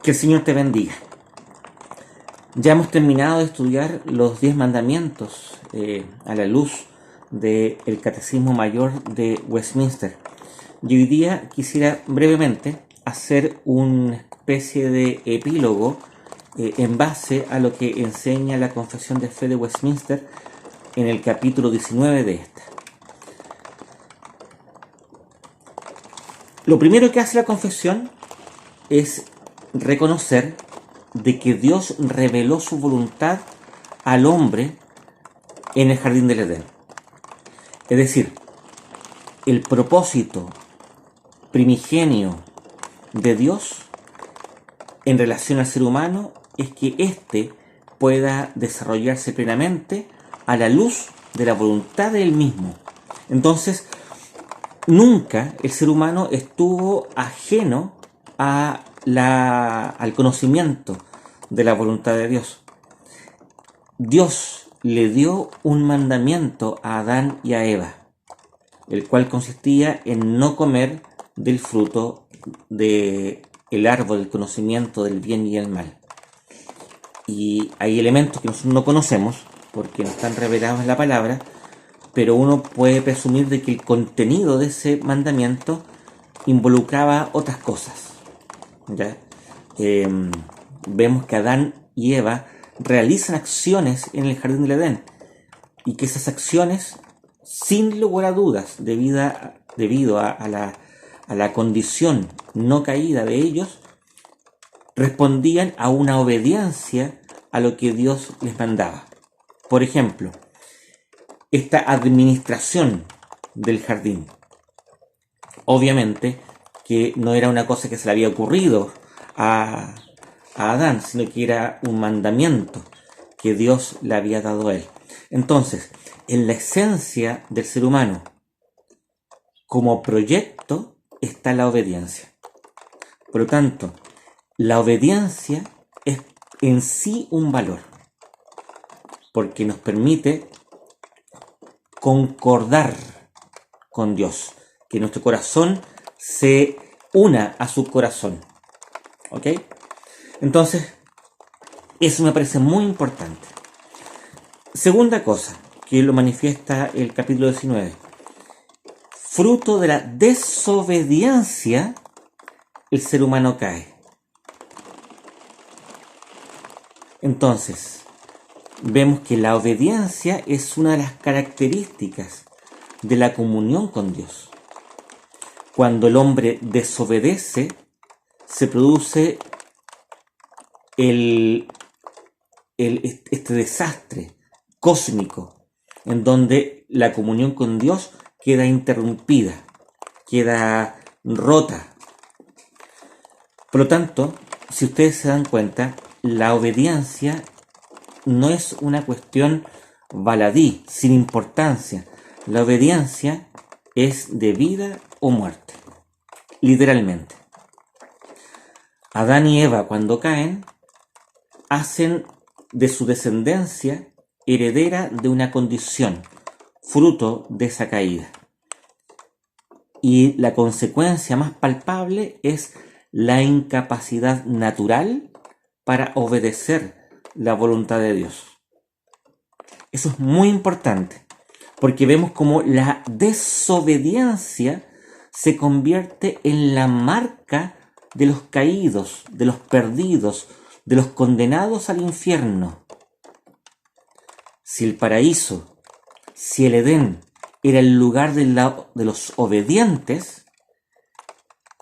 Que el Señor te bendiga. Ya hemos terminado de estudiar los 10 mandamientos a la luz del Catecismo Mayor de Westminster. Y hoy día quisiera brevemente hacer una especie de epílogo en base a lo que enseña la Confesión de Fe de Westminster en el capítulo 19 de esta. Lo primero que hace la confesión es reconocer de que Dios reveló su voluntad al hombre en el jardín del Edén. Es decir, el propósito primigenio de Dios en relación al ser humano es que éste pueda desarrollarse plenamente a la luz de la voluntad de él mismo. Entonces, nunca el ser humano estuvo ajeno al conocimiento de la voluntad de Dios. Dios le dio un mandamiento a Adán y a Eva, el cual consistía en no comer del fruto del árbol del conocimiento del bien y el mal. Y hay elementos que nosotros no conocemos porque no están revelados en la palabra, pero uno puede presumir de que el contenido de ese mandamiento involucraba otras cosas. ¿Ya? Vemos que Adán y Eva realizan acciones en el jardín del Edén y que esas acciones, sin lugar a dudas, debido a la condición no caída de ellos, respondían a una obediencia a lo que Dios les mandaba. Por ejemplo, esta administración del jardín, obviamente que no era una cosa que se le había ocurrido a Adán, sino que era un mandamiento que Dios le había dado a él. Entonces, en la esencia del ser humano, como proyecto, está la obediencia. Por lo tanto, la obediencia es en sí un valor, porque nos permite concordar con Dios, que nuestro corazón se una a su corazón. ¿Ok? Entonces, eso me parece muy importante. Segunda cosa que lo manifiesta el capítulo 19. Fruto de la desobediencia, el ser humano cae. Entonces, vemos que la obediencia es una de las características de la comunión con Dios. Cuando el hombre desobedece, se produce este desastre cósmico en donde la comunión con Dios queda interrumpida, queda rota. Por lo tanto, si ustedes se dan cuenta, la obediencia no es una cuestión baladí, sin importancia. La obediencia es de vida o muerte, literalmente. Adán y Eva, cuando caen, hacen de su descendencia heredera de una condición, fruto de esa caída. Y la consecuencia más palpable es la incapacidad natural para obedecer la voluntad de Dios. Eso es muy importante, porque vemos cómo la desobediencia se convierte en la marca de los caídos, de los perdidos, de los condenados al infierno. Si el paraíso, si el Edén era el lugar de los obedientes,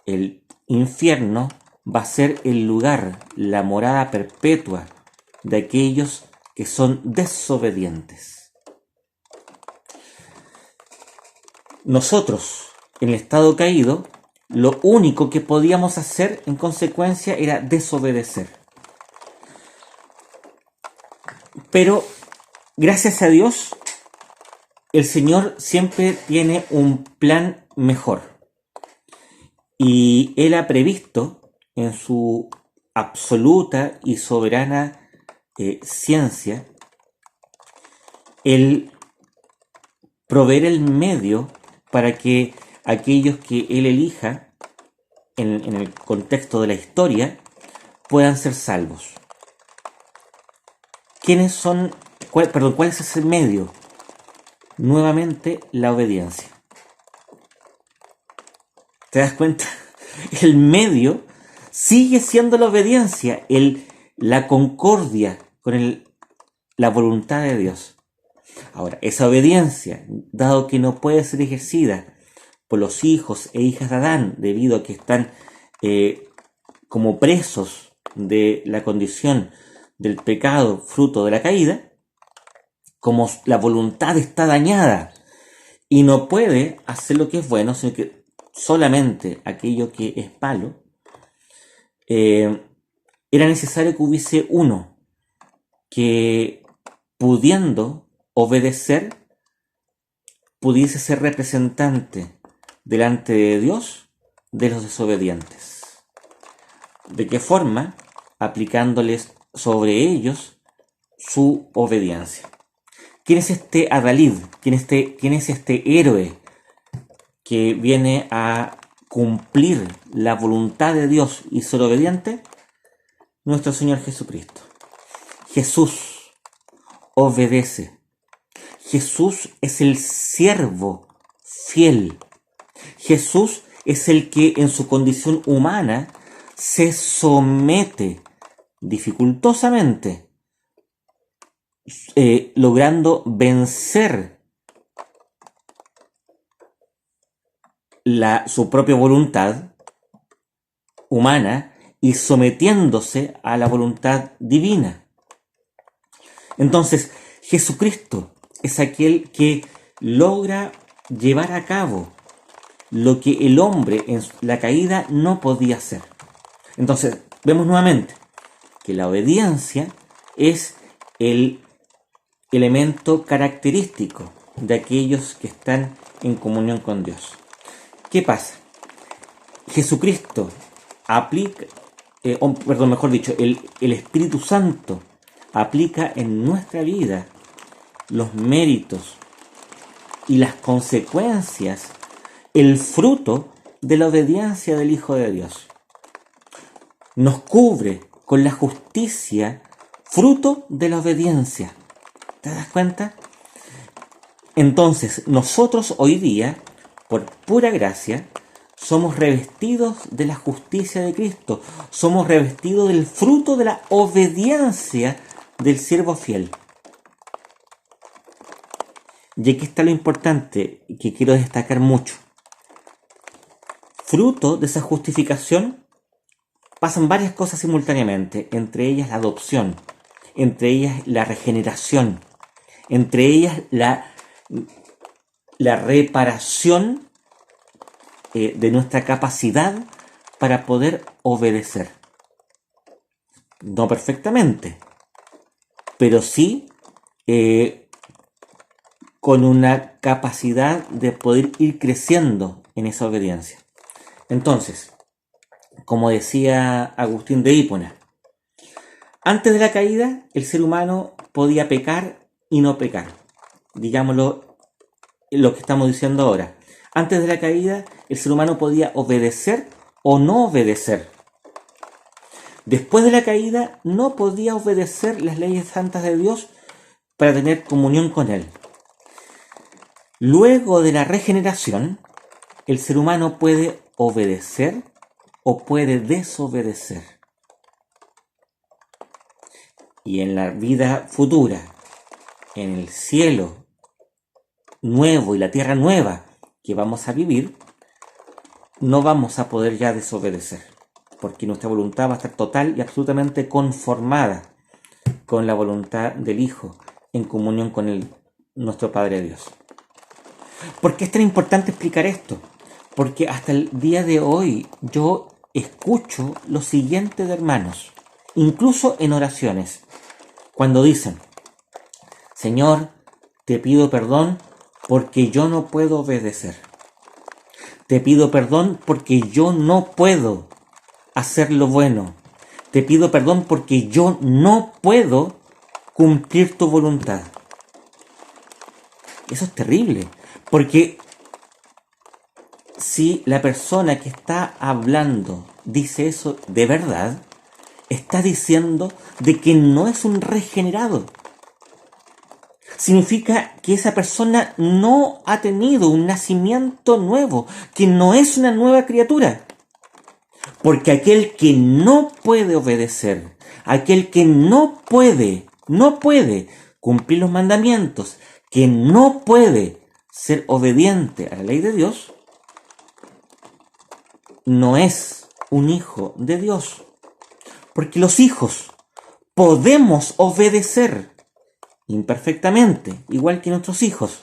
el infierno va a ser el lugar, la morada perpetua de aquellos que son desobedientes. Nosotros, en el estado caído, lo único que podíamos hacer en consecuencia era desobedecer. Pero, gracias a Dios, el Señor siempre tiene un plan mejor. Y Él ha previsto en su absoluta y soberana ciencia el proveer el medio para que aquellos que Él elija en el contexto de la historia puedan ser salvos. ¿Cuál es ese medio? Nuevamente, la obediencia. ¿Te das cuenta? El medio sigue siendo la obediencia, la concordia con la voluntad de Dios. Ahora, esa obediencia, dado que no puede ser ejercida por los hijos e hijas de Adán, debido a que están como presos de la condición del pecado fruto de la caída, como la voluntad está dañada y no puede hacer lo que es bueno, sino que solamente aquello que es malo, era necesario que hubiese uno que, pudiendo obedecer, pudiese ser representante delante de Dios de los desobedientes. ¿De qué forma? Aplicándoles sobre ellos su obediencia. ¿Quién es este Adalid? ¿Quién es este héroe que viene a cumplir la voluntad de Dios y ser obediente? Nuestro Señor Jesucristo. Jesús obedece. Jesús es el siervo fiel. Jesús es el que en su condición humana se somete dificultosamente, logrando vencer su propia voluntad humana y sometiéndose a la voluntad divina. Entonces, Jesucristo es aquel que logra llevar a cabo lo que el hombre en la caída no podía hacer. Entonces, vemos nuevamente que la obediencia es el elemento característico de aquellos que están en comunión con Dios. ¿Qué pasa? Jesucristo aplica, mejor dicho, el Espíritu Santo aplica en nuestra vida los méritos y las consecuencias, el fruto de la obediencia del Hijo de Dios. Nos cubre con la justicia, fruto de la obediencia. ¿Te das cuenta? Entonces, nosotros hoy día, por pura gracia, somos revestidos de la justicia de Cristo. Somos revestidos del fruto de la obediencia del siervo fiel. Y aquí está lo importante que quiero destacar mucho. Fruto de esa justificación pasan varias cosas simultáneamente, entre ellas la adopción, entre ellas la regeneración, entre ellas la reparación de nuestra capacidad para poder obedecer. No perfectamente, pero sí con una capacidad de poder ir creciendo en esa obediencia. Entonces, como decía Agustín de Hipona, antes de la caída el ser humano podía pecar y no pecar. Digámoslo lo que estamos diciendo ahora. Antes de la caída el ser humano podía obedecer o no obedecer. Después de la caída no podía obedecer las leyes santas de Dios para tener comunión con Él. Luego de la regeneración, el ser humano puede obedecer o puede desobedecer. Y en la vida futura, en el cielo nuevo y la tierra nueva que vamos a vivir, no vamos a poder ya desobedecer, porque nuestra voluntad va a estar total y absolutamente conformada con la voluntad del Hijo, en comunión con nuestro Padre Dios. ¿Por qué es tan importante explicar esto? Porque hasta el día de hoy yo escucho lo siguiente de hermanos, incluso en oraciones, cuando dicen: Señor, te pido perdón porque yo no puedo obedecer. Te pido perdón porque yo no puedo hacer lo bueno. Te pido perdón porque yo no puedo cumplir tu voluntad. Eso es terrible, porque si la persona que está hablando dice eso de verdad, está diciendo de que no es un regenerado. Significa que esa persona no ha tenido un nacimiento nuevo, que no es una nueva criatura. Porque aquel que no puede obedecer, aquel que no puede cumplir los mandamientos, que no puede ser obediente a la ley de Dios, no es un hijo de Dios. Porque los hijos podemos obedecer imperfectamente, igual que nuestros hijos,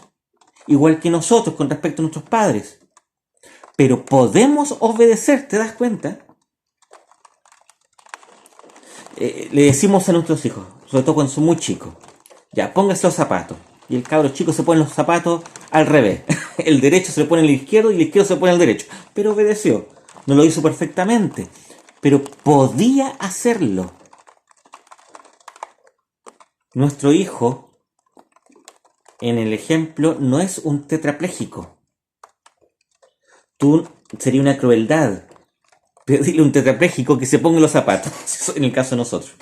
igual que nosotros con respecto a nuestros padres. Pero podemos obedecer, ¿te das cuenta? Le decimos a nuestros hijos, sobre todo cuando son muy chicos, ya, póngase los zapatos. Y el cabro chico se pone los zapatos al revés. El derecho se le pone al izquierdo y el izquierdo se le pone al derecho. Pero obedeció. No lo hizo perfectamente. Pero podía hacerlo. Nuestro hijo, en el ejemplo, no es un tetrapléjico. Sería una crueldad pedirle a un tetrapléjico que se ponga los zapatos, en el caso de nosotros.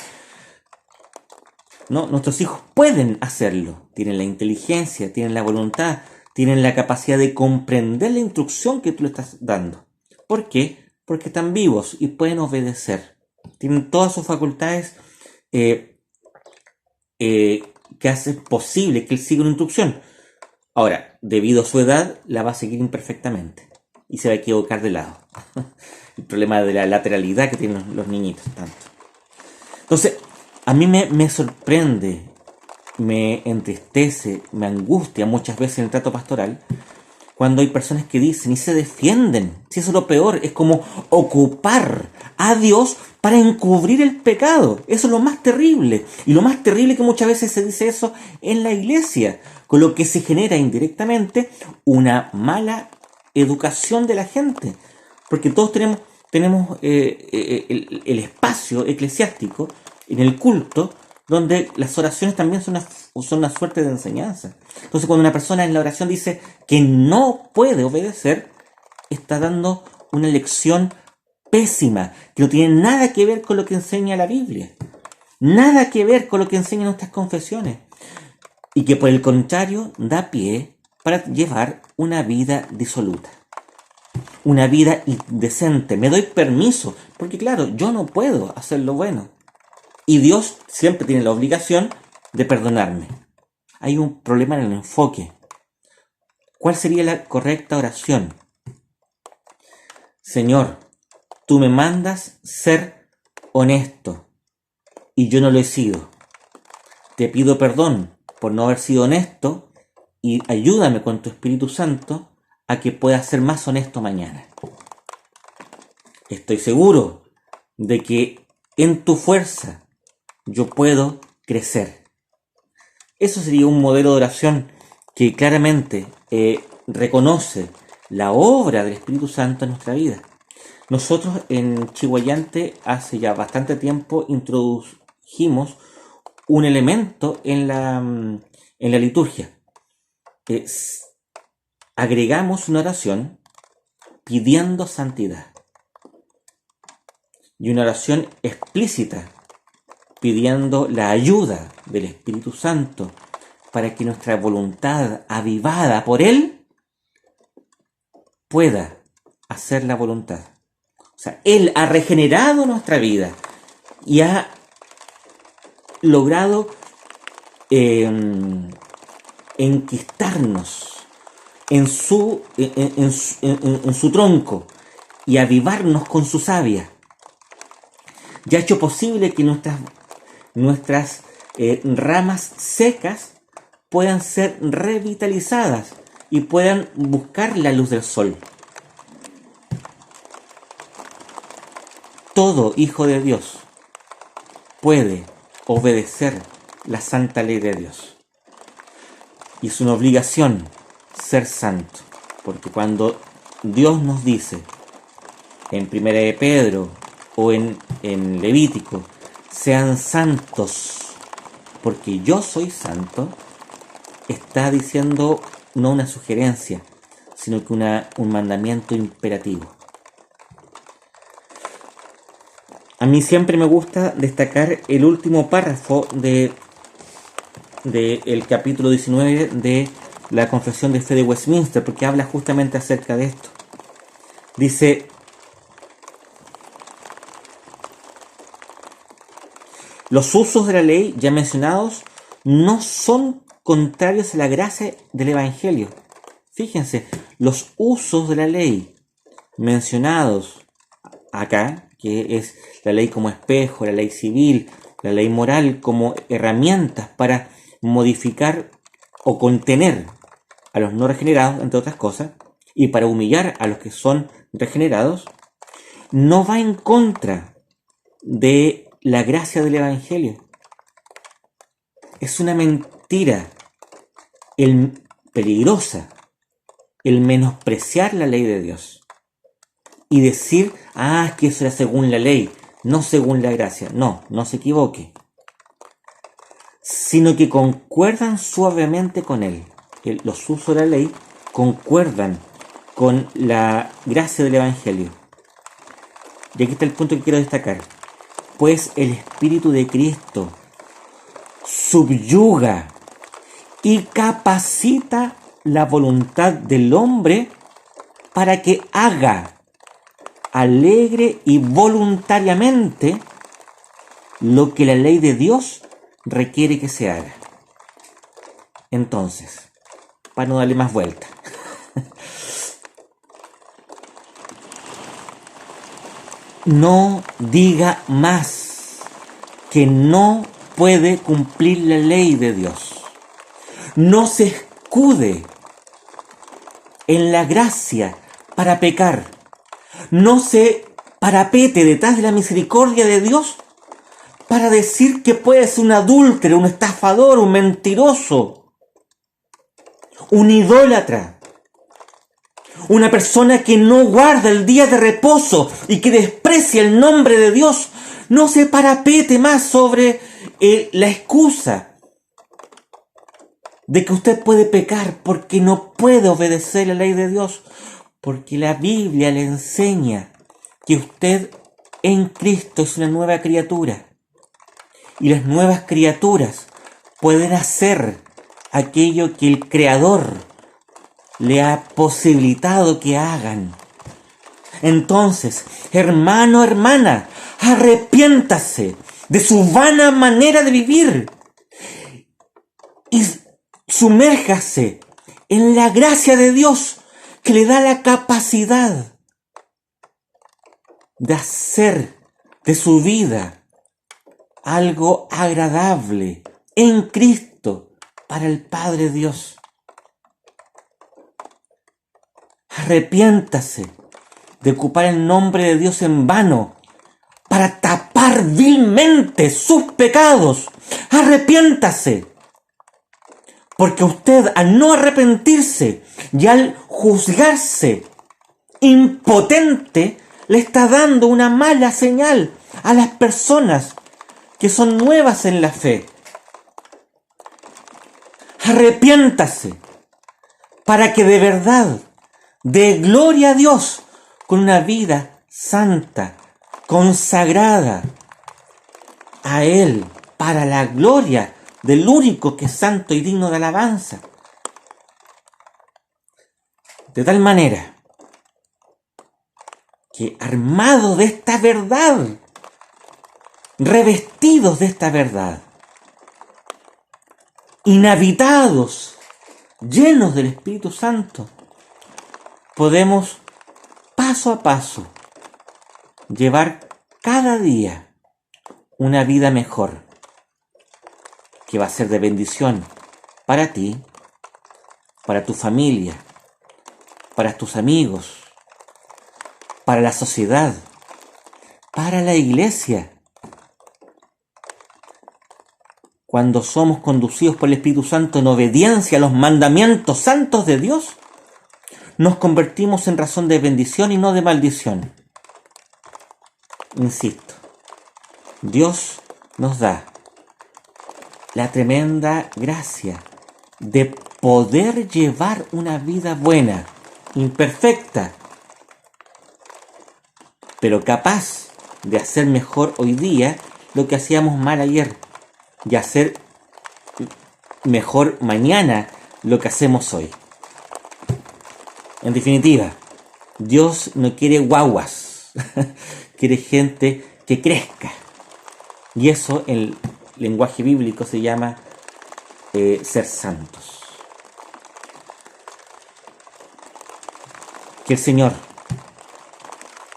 No, nuestros hijos pueden hacerlo. Tienen la inteligencia, tienen la voluntad, tienen la capacidad de comprender la instrucción que tú le estás dando. ¿Por qué? Porque están vivos y pueden obedecer. Tienen todas sus facultades que hacen posible que él siga una instrucción. Ahora, debido a su edad, la va a seguir imperfectamente y se va a equivocar de lado. El problema de la lateralidad que tienen los niñitos, tanto. Entonces, a mí me sorprende, me entristece, me angustia muchas veces en el trato pastoral cuando hay personas que dicen y se defienden. Si eso es lo peor, es como ocupar a Dios para encubrir el pecado. Eso es lo más terrible. Y lo más terrible es que muchas veces se dice eso en la iglesia, con lo que se genera indirectamente una mala educación de la gente. Porque todos tenemos el espacio eclesiástico en el culto, donde las oraciones también son una suerte de enseñanza. Entonces, cuando una persona en la oración dice que no puede obedecer, está dando una lección pésima, que no tiene nada que ver con lo que enseña la Biblia, nada que ver con lo que enseñan nuestras confesiones, y que por el contrario da pie para llevar una vida disoluta, una vida indecente. Me doy permiso, porque claro, yo no puedo hacer lo bueno. Y Dios siempre tiene la obligación de perdonarme. Hay un problema en el enfoque. ¿Cuál sería la correcta oración? Señor, tú me mandas ser honesto y yo no lo he sido. Te pido perdón por no haber sido honesto y ayúdame con tu Espíritu Santo a que pueda ser más honesto mañana. Estoy seguro de que en tu fuerza yo puedo crecer. Eso sería un modelo de oración que claramente reconoce la obra del Espíritu Santo en nuestra vida. Nosotros en Chihuayante hace ya bastante tiempo introdujimos un elemento en la liturgia. Agregamos una oración pidiendo santidad y una oración explícita pidiendo la ayuda del Espíritu Santo para que nuestra voluntad avivada por Él pueda hacer la voluntad. O sea, Él ha regenerado nuestra vida y ha logrado enquistarnos en su tronco y avivarnos con su savia. Y ha hecho posible que nuestras ramas secas puedan ser revitalizadas y puedan buscar la luz del sol. Todo hijo de Dios puede obedecer la santa ley de Dios. Y es una obligación ser santo, porque cuando Dios nos dice en Primera de Pedro o en Levítico, sean santos porque yo soy santo, está diciendo no una sugerencia, sino que un mandamiento imperativo. A mí siempre me gusta destacar el último párrafo de el capítulo 19 de la Confesión de Fe de Westminster, porque habla justamente acerca de esto. Dice: los usos de la ley ya mencionados no son contrarios a la gracia del Evangelio. Fíjense, los usos de la ley mencionados acá, que es la ley como espejo, la ley civil, la ley moral como herramientas para modificar o contener a los no regenerados, entre otras cosas, y para humillar a los que son regenerados, no va en contra de la gracia del Evangelio. Es una mentira peligrosa el menospreciar la ley de Dios y decir, es que eso era según la ley, no según la gracia. No, no se equivoque, sino que concuerdan suavemente con él. Los usos de la ley concuerdan con la gracia del Evangelio. Y aquí está el punto que quiero destacar. Pues el Espíritu de Cristo subyuga y capacita la voluntad del hombre para que haga alegre y voluntariamente lo que la ley de Dios requiere que se haga. Entonces, para no darle más vuelta, no diga más que no puede cumplir la ley de Dios. No se escude en la gracia para pecar. No se parapete detrás de la misericordia de Dios para decir que puede ser un adúltero, un estafador, un mentiroso, un idólatra, una persona que no guarda el día de reposo y que desprecia el nombre de Dios. No se parapete más sobre la excusa de que usted puede pecar porque no puede obedecer la ley de Dios, porque la Biblia le enseña que usted en Cristo es una nueva criatura y las nuevas criaturas pueden hacer aquello que el Creador le ha posibilitado que hagan. Entonces, hermano, hermana, arrepiéntase de su vana manera de vivir y sumérjase en la gracia de Dios que le da la capacidad de hacer de su vida algo agradable en Cristo para el Padre Dios. Arrepiéntase de ocupar el nombre de Dios en vano para tapar vilmente sus pecados. Arrepiéntase, porque usted, al no arrepentirse y al juzgarse impotente, le está dando una mala señal a las personas que son nuevas en la fe. Arrepiéntase para que de verdad dé gloria a Dios con una vida santa, consagrada a Él, para la gloria del único que es santo y digno de alabanza. De tal manera que armados de esta verdad, revestidos de esta verdad, inhabitados, llenos del Espíritu Santo, podemos paso a paso llevar cada día una vida mejor, que va a ser de bendición para ti, para tu familia, para tus amigos, para la sociedad, para la iglesia. Cuando somos conducidos por el Espíritu Santo en obediencia a los mandamientos santos de Dios, nos convertimos en razón de bendición y no de maldición. Insisto, Dios nos da la tremenda gracia de poder llevar una vida buena, imperfecta, pero capaz de hacer mejor hoy día lo que hacíamos mal ayer y hacer mejor mañana lo que hacemos hoy. En definitiva, Dios no quiere guaguas, quiere gente que crezca. Y eso en el lenguaje bíblico se llama ser santos. Que el Señor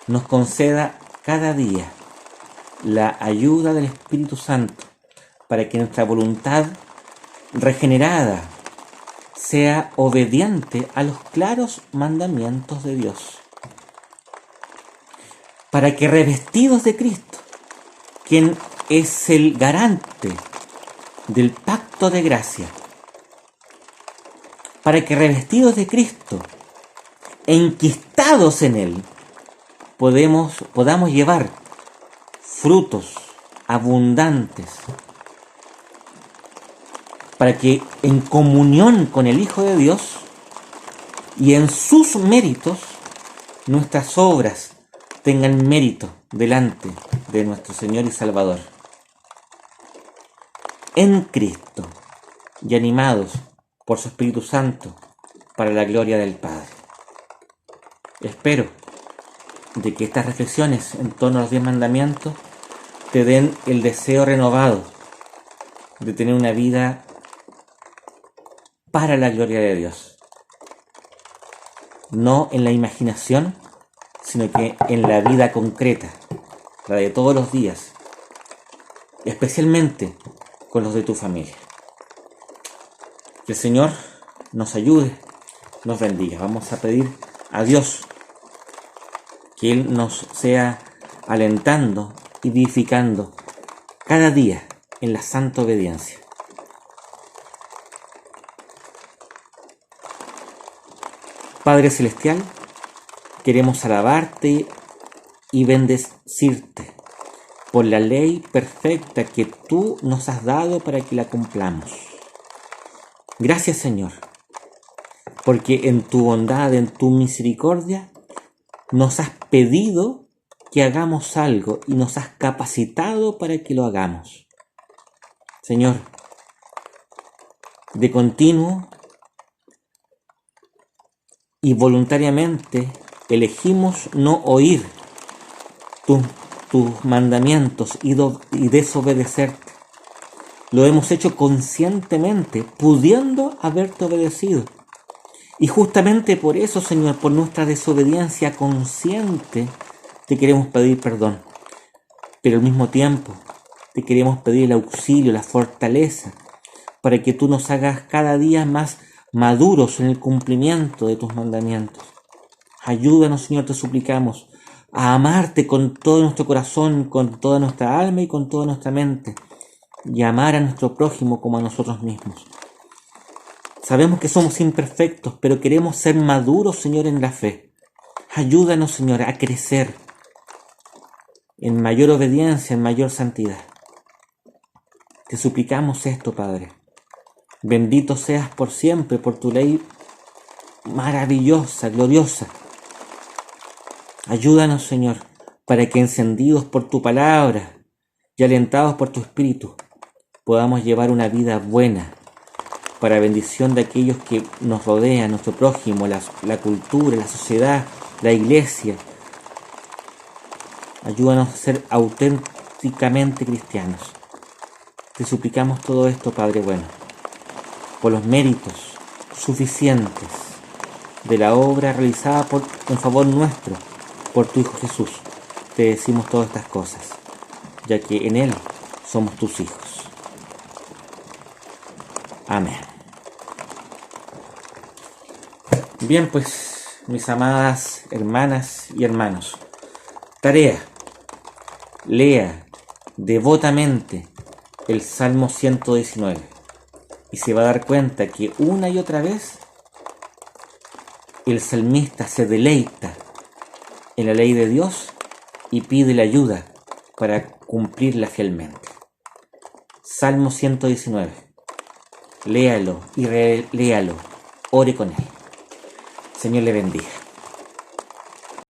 nos conceda cada día la ayuda del Espíritu Santo para que nuestra voluntad regenerada sea obediente a los claros mandamientos de Dios. Para que revestidos de Cristo, quien es el garante del pacto de gracia, para que revestidos de Cristo, enquistados en Él, podamos llevar frutos abundantes, para que en comunión con el Hijo de Dios y en sus méritos, nuestras obras tengan mérito delante de nuestro Señor y Salvador. En Cristo y animados por su Espíritu Santo para la gloria del Padre. Espero de que estas reflexiones en torno a los 10 mandamientos te den el deseo renovado de tener una vida para la gloria de Dios. No en la imaginación, sino que en la vida concreta, la de todos los días, especialmente con los de tu familia. Que el Señor nos ayude, nos bendiga. Vamos a pedir a Dios que Él nos sea alentando y vivificando cada día en la santa obediencia. Padre Celestial, queremos alabarte y bendecirte por la ley perfecta que tú nos has dado para que la cumplamos. Gracias, Señor, porque en tu bondad, en tu misericordia, nos has pedido que hagamos algo y nos has capacitado para que lo hagamos. Señor, de continuo y voluntariamente elegimos no oír tus mandamientos y desobedecerte. Lo hemos hecho conscientemente, pudiendo haberte obedecido. Y justamente por eso, Señor, por nuestra desobediencia consciente, te queremos pedir perdón. Pero al mismo tiempo, te queremos pedir el auxilio, la fortaleza, para que tú nos hagas cada día más maduros en el cumplimiento de tus mandamientos. Ayúdanos, Señor, te suplicamos, a amarte con todo nuestro corazón, con toda nuestra alma y con toda nuestra mente, y amar a nuestro prójimo como a nosotros mismos. Sabemos que somos imperfectos, pero queremos ser maduros, Señor, en la fe. Ayúdanos, Señor, a crecer en mayor obediencia, en mayor santidad. Te suplicamos esto, Padre. Bendito seas por siempre por tu ley maravillosa, gloriosa. Ayúdanos, Señor, para que encendidos por tu palabra y alentados por tu Espíritu, podamos llevar una vida buena para bendición de aquellos que nos rodean, nuestro prójimo, la cultura, la sociedad, la iglesia. Ayúdanos a ser auténticamente cristianos. Te suplicamos todo esto, Padre bueno, por los méritos suficientes de la obra realizada en favor nuestro, por tu Hijo Jesús. Te decimos todas estas cosas, ya que en Él somos tus hijos. Amén. Bien, pues, mis amadas hermanas y hermanos, tarea: lea devotamente el Salmo 119 y se va a dar cuenta que una y otra vez el salmista se deleita en la ley de Dios y pide la ayuda para cumplirla fielmente. Salmo 119. Léalo y reléalo. Ore con él. Señor le bendiga.